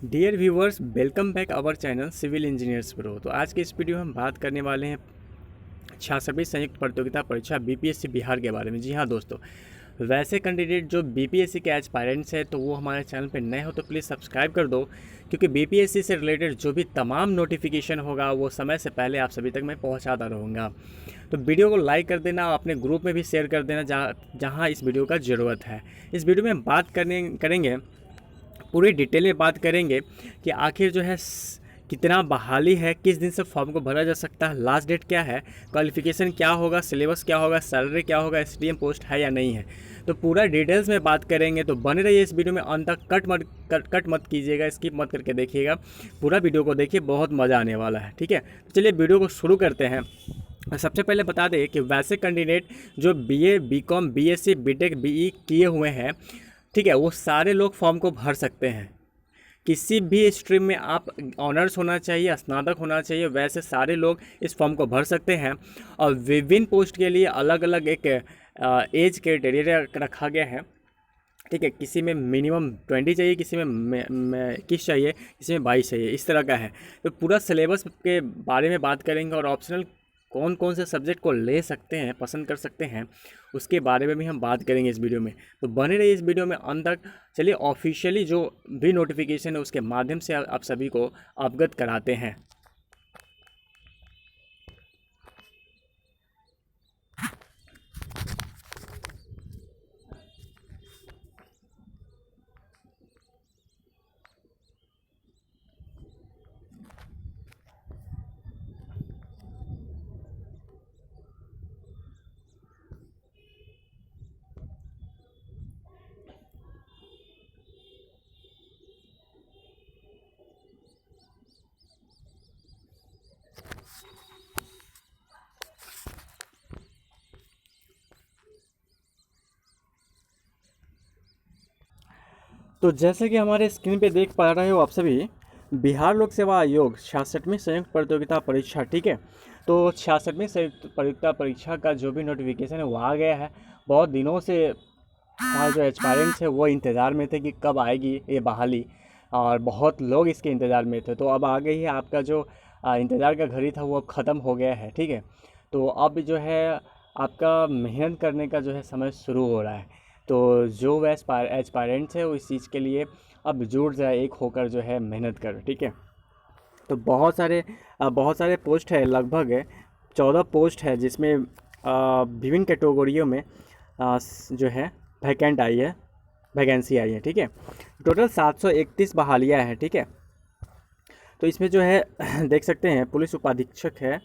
Dear viewers, welcome back our channel civil engineers pro. तो आज के इस वीडियो में हम बात करने वाले हैं 66वीं संयुक्त प्रतियोगिता परीक्षा बीपीएससी बिहार के बारे में। जी हाँ दोस्तों, वैसे कैंडिडेट जो बीपीएससी के एस्पायरेंट्स हैं तो वो हमारे चैनल पर नए हो तो प्लीज़ सब्सक्राइब कर दो, क्योंकि बीपीएससी से रिलेटेड जो भी तमाम नोटिफिकेशन होगा वो समय से पहले आप सभी तक मैं पहुँचाता रहूँगा। तो वीडियो को लाइक कर देना, अपने ग्रुप में भी शेयर कर देना जहाँ इस वीडियो का ज़रूरत है। इस वीडियो में हम बात करेंगे, पूरी डिटेल में बात करेंगे कि आखिर जो है कितना बहाली है, किस दिन से फॉर्म को भरा जा सकता है, लास्ट डेट क्या है, क्वालिफिकेशन क्या होगा, सिलेबस क्या होगा, सैलरी क्या होगा, एसडीएम पोस्ट है या नहीं है। तो पूरा डिटेल्स में बात करेंगे, तो बने रहिए इस वीडियो में अंत तक। कट मत कीजिएगा, स्किप मत करके देखिएगा, पूरा वीडियो को देखिए, बहुत मज़ा आने वाला है। ठीक है, तो चलिए वीडियो को शुरू करते हैं। सबसे पहले बता दें कि वैसे कैंडिडेट जो BA, BCom, BSc, BTech, BE किए हुए हैं, ठीक है, वो सारे लोग फॉर्म को भर सकते हैं। किसी भी स्ट्रीम में आप ऑनर्स होना चाहिए, स्नातक होना चाहिए, वैसे सारे लोग इस फॉर्म को भर सकते हैं। और विभिन्न पोस्ट के लिए अलग अलग एक एज क्राइटेरिया रखा गया है। ठीक है, किसी में मिनिमम 20 चाहिए, किसी में 21 चाहिए, किसी में 22 चाहिए, इस तरह का है। तो पूरा सिलेबस के बारे में बात करेंगे और ऑप्शनल कौन कौन से सब्जेक्ट को ले सकते हैं, पसंद कर सकते हैं, उसके बारे में भी हम बात करेंगे इस वीडियो में। तो बने रहिए इस वीडियो में अंत तक। चलिए ऑफिशियली जो भी नोटिफिकेशन है उसके माध्यम से आप सभी को अवगत कराते हैं। तो जैसे कि हमारे स्क्रीन पे देख पा रहे हो आप सभी, बिहार लोक सेवा आयोग 66वीं संयुक्त प्रतियोगिता परीक्षा, ठीक है, तो 66वीं संयुक्त प्रतियोगिता परीक्षा का जो भी नोटिफिकेशन है वो आ गया है। बहुत दिनों से हमारे जो एस्पायरेंट्स है वो इंतज़ार में थे कि कब आएगी ये बहाली, और बहुत लोग इसके इंतज़ार में थे। तो अब आ गई है, आपका जो इंतज़ार का घड़ी था वो अब ख़त्म हो गया है। ठीक है, तो अब जो है आपका मेहनत करने का जो है समय शुरू हो रहा है। तो जो एस्पायरेंट्स है वो इस चीज़ के लिए अब जुट जाए, एक होकर जो है मेहनत कर। ठीक है, तो बहुत सारे पोस्ट है, लगभग 14 पोस्ट है, जिसमें विभिन्न कैटेगरियों में जो है वैकेंसी आई है। ठीक है, टोटल 731 बहालियाँ हैं। ठीक है, तो इसमें जो है देख सकते हैं पुलिस उपाधीक्षक है,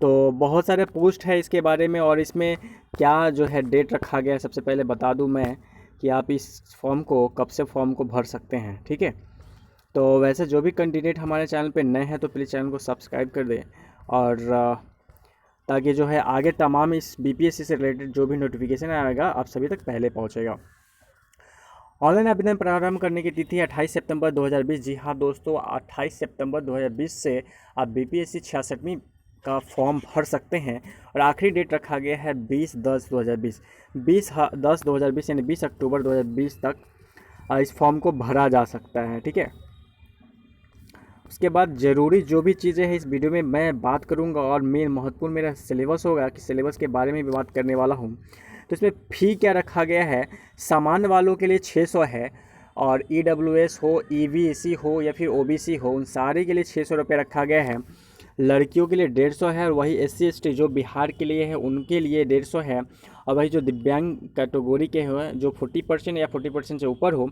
तो बहुत सारे पोस्ट है इसके बारे में। और इसमें क्या जो है डेट रखा गया है, सबसे पहले बता दूं मैं कि आप इस फॉर्म को कब से फॉर्म को भर सकते हैं। ठीक है, तो वैसे जो भी कैंडिडेट हमारे चैनल पे नए हैं तो प्लीज़ चैनल को सब्सक्राइब कर दें, और ताकि जो है आगे तमाम इस बीपीएससी से रिलेटेड जो भी नोटिफिकेशन आएगा आप सभी तक पहले पहुँचेगा। ऑनलाइन आवेदन प्रारंभ करने की तिथि 28 सितंबर 2020। जी हाँ दोस्तों, 28 सितंबर 2020 से आप बीपीएससी 66वीं का फॉर्म भर सकते हैं। और आखिरी डेट रखा गया है 20/10/2020, 20/10/2020 यानी 20 अक्टूबर 2020 तक इस फॉर्म को भरा जा सकता है। ठीक है, उसके बाद ज़रूरी जो भी चीज़ें हैं इस वीडियो में मैं बात करूंगा, और मेन महत्वपूर्ण मेरा सिलेबस होगा कि सिलेबस के बारे में भी बात करने वाला हूं। तो इसमें फ़ी क्या रखा गया है, सामान्य वालों के लिए 600 है, और ईडब्ल्यूएस हो, ईवीसी हो या फिर ओबीसी हो, उन सारे के लिए 600 रुपये रखा गया है। लड़कियों के लिए 150 है, और वही SC/ST जो बिहार के लिए है उनके लिए 150 है। और वही जो दिव्यांग कैटेगरी के हो, जो 40% या 40% से ऊपर हो,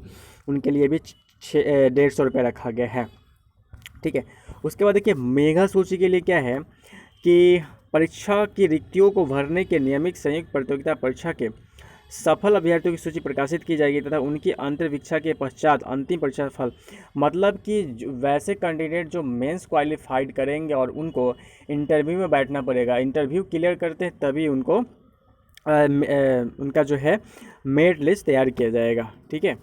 उनके लिए भी 150 रुपये रखा गया है। ठीक है, उसके बाद देखिए मेगा सूची के लिए क्या है कि परीक्षा की रिक्तियों को भरने के नियमित संयुक्त प्रतियोगिता परीक्षा के सफल अभ्यर्थियों की सूची प्रकाशित की जाएगी तथा उनकी अंतर्वीक्षा के पश्चात अंतिम परीक्षा फल, मतलब कि वैसे कैंडिडेट जो मेंस क्वालिफाइड करेंगे और उनको इंटरव्यू में बैठना पड़ेगा, इंटरव्यू क्लियर करते हैं तभी उनको उनका जो है मेरिट लिस्ट तैयार किया जाएगा। ठीक है,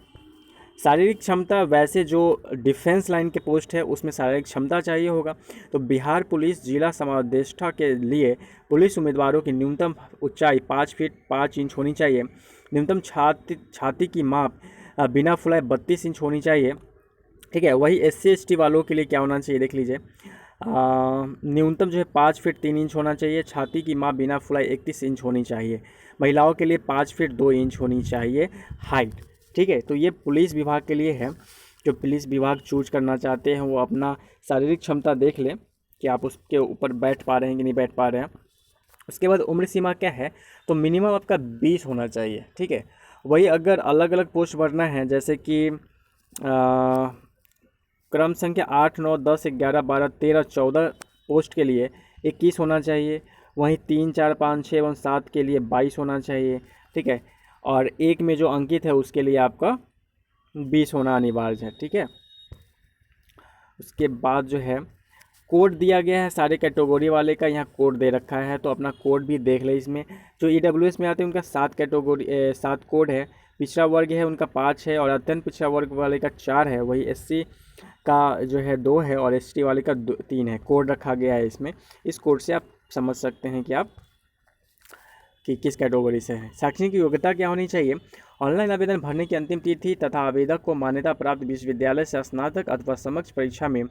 शारीरिक क्षमता, वैसे जो डिफेंस लाइन के पोस्ट है उसमें शारीरिक क्षमता चाहिए होगा। तो बिहार पुलिस जिला समादेष्टा के लिए पुलिस उम्मीदवारों की न्यूनतम ऊंचाई 5 फीट 5 इंच होनी चाहिए। न्यूनतम छाती की माप बिना फुलाए 32 इंच होनी चाहिए। ठीक है। वही SC ST वालों के लिए क्या होना चाहिए देख लीजिए, न्यूनतम जो है 5 फीट 3 इंच होना चाहिए। छाती की माप बिना फुलाई 31 इंच होनी चाहिए। महिलाओं के लिए 5 फीट 2 इंच होनी चाहिए हाइट। ठीक है, तो ये पुलिस विभाग के लिए है। जो पुलिस विभाग चूज करना चाहते हैं वो अपना शारीरिक क्षमता देख लें कि आप उसके ऊपर बैठ पा रहे हैं कि नहीं बैठ पा रहे हैं। उसके बाद उम्र सीमा क्या है, तो मिनिमम आपका 20 होना चाहिए। ठीक है, वही अगर अलग अलग पोस्ट भरना है जैसे कि क्रम संख्या 8 9 10 11 12 13 14 पोस्ट के लिए 21 होना चाहिए। वहीं 3 4 5 6 एवं 7 के लिए 22 होना चाहिए। ठीक है, और एक में जो अंकित है उसके लिए आपका 20 होना अनिवार्य है। ठीक है, उसके बाद जो है कोड दिया गया है सारे कैटेगरी वाले का, यहाँ कोड दे रखा है तो अपना कोड भी देख ले। इसमें जो EWS में आते हैं उनका 7 कोड है। पिछड़ा वर्ग है उनका 5 है और अत्यंत पिछड़ा वर्ग वाले का 4 है। वही SC का जो है 2 है और ST वाले का 3 है। कोड रखा गया है इसमें। इस कोड से आप समझ सकते हैं कि आप कि किस कैटेगरी से है। शैक्षणिक योग्यता क्या होनी चाहिए, ऑनलाइन आवेदन भरने की अंतिम तिथि तथा आवेदक को मान्यता प्राप्त विश्वविद्यालय से स्नातक अथवा समकक्ष परीक्षा में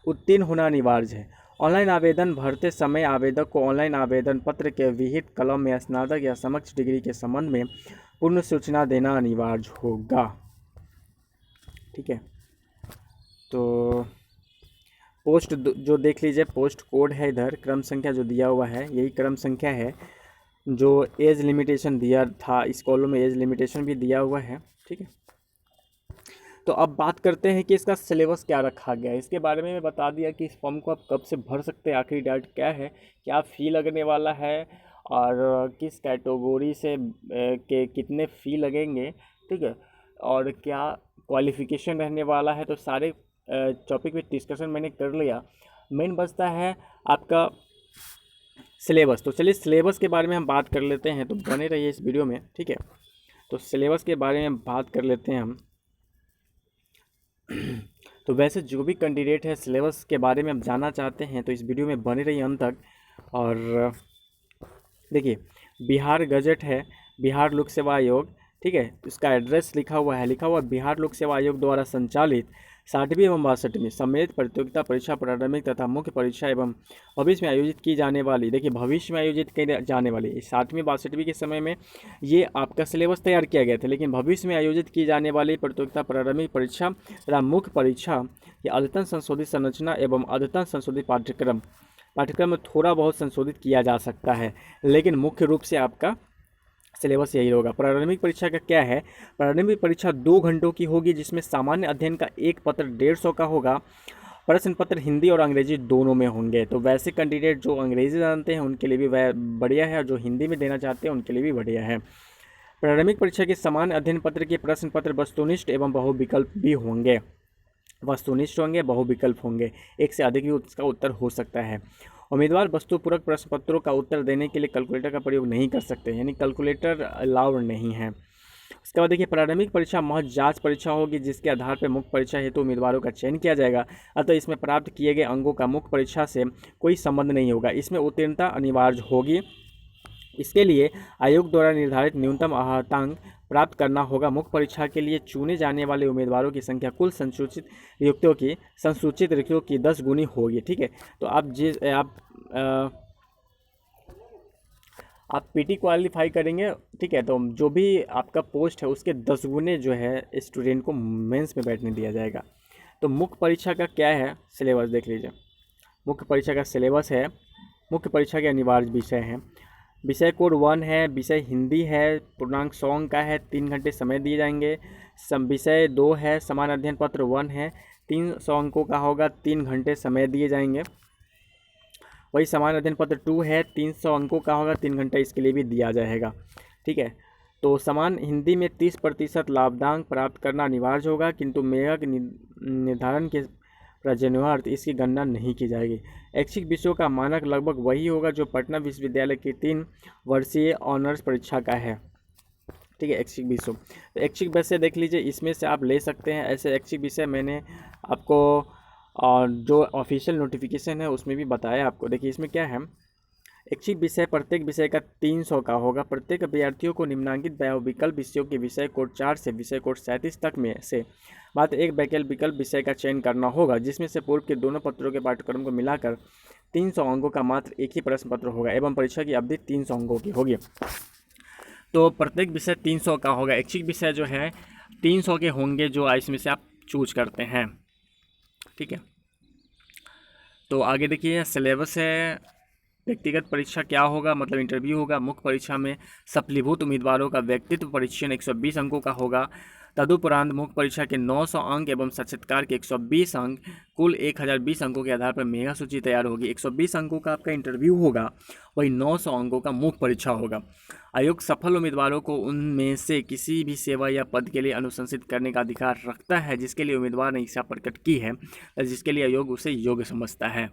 उत्तीर्ण होना अनिवार्य है। ऑनलाइन आवेदन भरते समय आवेदक को ऑनलाइन आवेदन पत्र के विहित कलम में स्नातक या समकक्ष डिग्री के संबंध में पूर्ण सूचना देना अनिवार्य होगा। ठीक है, तो पोस्ट जो देख लीजिए, पोस्ट कोड है इधर, क्रम संख्या जो दिया हुआ है यही क्रम संख्या है। जो एज लिमिटेशन दिया था इस कॉलम में एज लिमिटेशन भी दिया हुआ है। ठीक है, तो अब बात करते हैं कि इसका सिलेबस क्या रखा गया है। इसके बारे में मैं बता दिया कि इस फॉर्म को आप कब से भर सकते हैं, आखिरी डेट क्या है, क्या फ़ी लगने वाला है और किस कैटेगरी से के कितने फ़ी लगेंगे। ठीक है, और क्या क्वालिफ़िकेशन रहने वाला है। तो सारे टॉपिक पे डिस्कशन मैंने कर लिया। मेन बचता है आपका सिलेबस। तो चलिए सिलेबस के बारे में हम बात कर लेते हैं, तो बने रहिए इस वीडियो में। ठीक है, तो सिलेबस के बारे में बात कर लेते हैं हम। तो वैसे जो भी कैंडिडेट है सिलेबस के बारे में आप जानना चाहते हैं तो इस वीडियो में बने रहिए अंत तक। और देखिए, बिहार गजट है, बिहार लोक सेवा आयोग। ठीक है, इसका एड्रेस लिखा हुआ बिहार लोक सेवा आयोग द्वारा संचालित 60वीं एवं 62वीं सम्मिलित प्रतियोगिता परीक्षा प्रारंभिक तथा मुख्य परीक्षा एवं भविष्य में आयोजित की जाने वाली, देखिए भविष्य में आयोजित की जाने वाली 60वीं 62वीं के समय में ये आपका सिलेबस तैयार किया गया था, लेकिन भविष्य में आयोजित की जाने वाली प्रतियोगिता प्रारंभिक परीक्षा तथा मुख्य परीक्षा या अद्यतन संशोधित संरचना एवं अद्यतन संशोधित पाठ्यक्रम में थोड़ा बहुत संशोधित किया जा सकता है, लेकिन मुख्य रूप से आपका सिलेबस यही होगा। प्रारंभिक परीक्षा का क्या है, प्रारंभिक परीक्षा 2 घंटों की होगी जिसमें सामान्य अध्ययन का एक पत्र 150 का होगा। प्रश्न पत्र हिंदी और अंग्रेजी दोनों में होंगे। तो वैसे कैंडिडेट जो अंग्रेजी जानते हैं उनके लिए भी वह बढ़िया है और जो हिंदी में देना चाहते हैं उनके लिए भी बढ़िया है। प्रारंभिक परीक्षा के सामान्य अध्ययन पत्र के प्रश्न पत्र वस्तुनिष्ठ एवं बहुविकल्प भी होंगे। वस्तुनिष्ठ होंगे, बहुविकल्प होंगे, एक से अधिक भी उसका उत्तर हो सकता है। उम्मीदवार वस्तुपूरक प्रश्न पत्रों का उत्तर देने के लिए कैलकुलेटर का प्रयोग नहीं कर सकते, यानी कैलकुलेटर अलाउड नहीं है। उसके बाद देखिए, प्रारंभिक परीक्षा महज जांच परीक्षा होगी जिसके आधार पर मुख्य परीक्षा हेतु उम्मीदवारों का चयन किया जाएगा। अतः इसमें प्राप्त किए गए अंकों का मुख्य परीक्षा से कोई संबंध नहीं होगा। इसमें उत्तीर्णता अनिवार्य होगी। इसके लिए आयोग द्वारा निर्धारित न्यूनतम अर्हतांक प्राप्त करना होगा। मुख्य परीक्षा के लिए चुने जाने वाले उम्मीदवारों की संख्या कुल संसूचित रिक्तियों की 10 गुनी होगी। ठीक है, तो आप PT क्वालिफाई करेंगे। ठीक है, तो जो भी आपका पोस्ट है उसके 10 गुने जो है स्टूडेंट को मेंस में बैठने दिया जाएगा। तो मुख्य परीक्षा का क्या है सिलेबस देख लीजिए। मुख्य परीक्षा का सिलेबस है, मुख्य परीक्षा के अनिवार्य विषय हैं। विषय कोड 1 है, विषय हिंदी है, पूर्णांक 100 अंक का है, 3 घंटे समय दिए जाएंगे। विषय 2 है, समान अध्ययन पत्र 1 है, 300 अंकों का होगा, 3 घंटे समय दिए जाएंगे। वही समान अध्ययन पत्र 2 है, 300 अंकों का होगा, 3 घंटे इसके लिए भी दिया जाएगा। ठीक है, तो समान हिंदी में 30% लाभांक प्राप्त करना अनिवार्य होगा, किंतु मेयक निर्धारण के प्रयोजनार्थ इसकी गणना नहीं की जाएगी। ऐच्छिक विषयों का मानक लगभग वही होगा जो पटना विश्वविद्यालय की 3 वर्षीय ऑनर्स परीक्षा का है। ठीक है, ऐच्छिक विषय, तो ऐच्छिक विषय देख लीजिए, इसमें से आप ले सकते हैं। ऐसे ऐच्छिक विषय मैंने आपको और जो ऑफिशियल नोटिफिकेशन है उसमें भी बताया आपको। देखिए इसमें क्या है, ऐच्छिक विषय प्रत्येक विषय का 300 का होगा। प्रत्येक अभ्यर्थियों को निम्नलिखित विकल्प विषयों के विषय कोड 4 से विषय कोड 37 तक में से मात्र एक वैकल्पिक विषय का चयन करना होगा, जिसमें से पूर्व के दोनों पत्रों के पाठ्यक्रम को मिलाकर 300 अंकों का मात्र एक ही प्रश्न पत्र होगा एवं परीक्षा की अवधि 300 अंकों की होगी। तो प्रत्येक विषय 300 का होगा। ऐच्छिक विषय जो है 300 के होंगे, जो इसमें से आप चूज करते हैं। ठीक है, तो आगे देखिए सिलेबस है। व्यक्तिगत परीक्षा क्या होगा, मतलब इंटरव्यू होगा। मुख्य परीक्षा में सफलीभूत उम्मीदवारों का व्यक्तित्व परीक्षण 120 अंकों का होगा। तदुपरांत मुख्य परीक्षा के 900 अंक एवं साक्षात्कार के 120 अंक, कुल 1020 अंकों के आधार पर मेगा सूची तैयार होगी। 120 अंकों का आपका इंटरव्यू होगा, वही 900 अंकों का मुख्य परीक्षा होगा। आयोग सफल उम्मीदवारों को उनमें से किसी भी सेवा या पद के लिए अनुशंसित करने का अधिकार रखता है जिसके लिए उम्मीदवार ने इच्छा प्रकट की है, जिसके लिए आयोग उसे योग्य समझता है।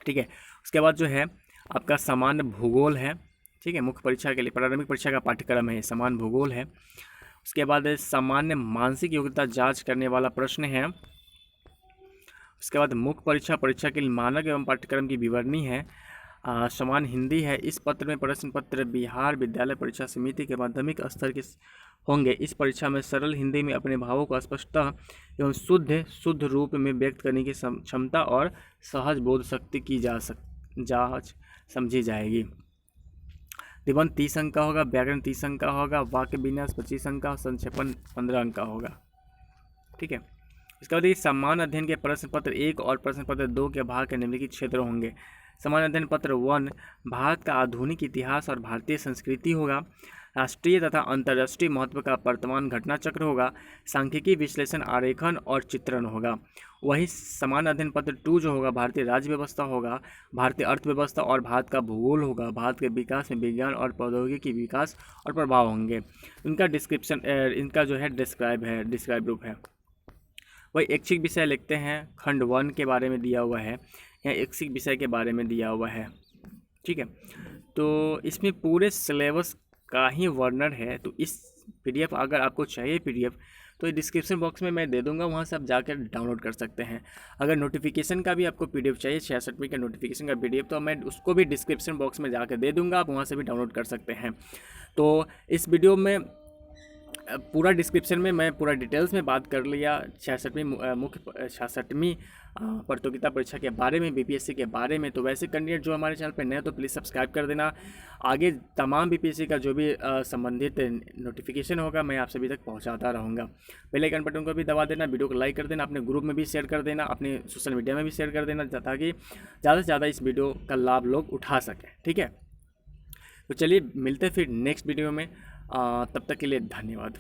ठीक है, उसके बाद जो है आपका सामान्य भूगोल है। ठीक है, मुख्य परीक्षा के लिए प्रारंभिक परीक्षा का पाठ्यक्रम है, सामान्य भूगोल है। उसके बाद सामान्य मानसिक योग्यता जांच करने वाला प्रश्न है। उसके बाद मुख्य परीक्षा के लिए मानक एवं पाठ्यक्रम की विवरणी है। सामान्य हिंदी है। इस पत्र में प्रश्न पत्र बिहार विद्यालय परीक्षा समिति के माध्यमिक स्तर के होंगे। इस परीक्षा में सरल हिंदी में अपने भावों को स्पष्टता एवं शुद्ध रूप में व्यक्त करने की क्षमता और सहज बोध शक्ति की जांच समझी जाएगी। निबंध 30 अंक का होगा, व्याकरण 30 अंक का होगा, वाक्य विन्यास 25 अंक का, संक्षेपण 15 अंक का होगा। ठीक है, इसके बाद सामान्य अध्ययन के प्रश्न पत्र 1 और प्रश्न पत्र 2 के भाग के निम्नलिखित क्षेत्र होंगे। सामान्य अध्ययन पत्र 1 भारत का आधुनिक इतिहास और भारतीय संस्कृति होगा। राष्ट्रीय तथा अंतर्राष्ट्रीय महत्व का वर्तमान घटना चक्र होगा। सांख्यिकी विश्लेषण, आरेखन और चित्रण होगा। वही सामान्य अध्ययन पत्र 2 जो होगा भारतीय राज्य व्यवस्था होगा, भारतीय अर्थव्यवस्था और भारत का भूगोल होगा। भारत के विकास में विज्ञान और प्रौद्योगिकी विकास और प्रभाव होंगे। इनका डिस्क्रिप्शन, इनका जो है डिस्क्राइब रूप है। वही ऐच्छिक विषय लिखते हैं, खंड 1 के बारे में दिया हुआ है, या ऐच्छिक विषय के बारे में दिया हुआ है। ठीक है, तो इसमें पूरे सिलेबस का ही वर्णन है। तो इस PDF अगर आपको चाहिए PDF, तो डिस्क्रिप्शन बॉक्स में मैं दे दूंगा, वहाँ से आप जाकर डाउनलोड कर सकते हैं। अगर नोटिफिकेशन का भी आपको PDF चाहिए, 66वें का नोटिफिकेशन का PDF, तो मैं उसको भी डिस्क्रिप्शन बॉक्स में जाकर दे दूंगा, आप वहाँ से भी डाउनलोड कर सकते हैं। तो इस वीडियो में पूरा डिस्क्रिप्शन में मैं पूरा डिटेल्स में बात कर लिया 66वीं प्रतियोगिता परीक्षा के बारे में, BPSC के बारे में। तो वैसे कैंडिडेट जो हमारे चैनल पर नए तो प्लीज़ सब्सक्राइब कर देना। आगे तमाम BPSC का जो भी संबंधित नोटिफिकेशन होगा मैं आप सभी तक पहुंचाता रहूँगा। बेल आइकन बटन को भी दबा देना, वीडियो को लाइक कर देना, अपने ग्रुप में भी शेयर कर देना, अपने सोशल मीडिया में भी शेयर कर देना, ताकि ज़्यादा से ज़्यादा इस वीडियो का लाभ लोग उठा सकें। ठीक है, तो चलिए मिलते फिर नेक्स्ट वीडियो में। तब तक के लिए धन्यवाद।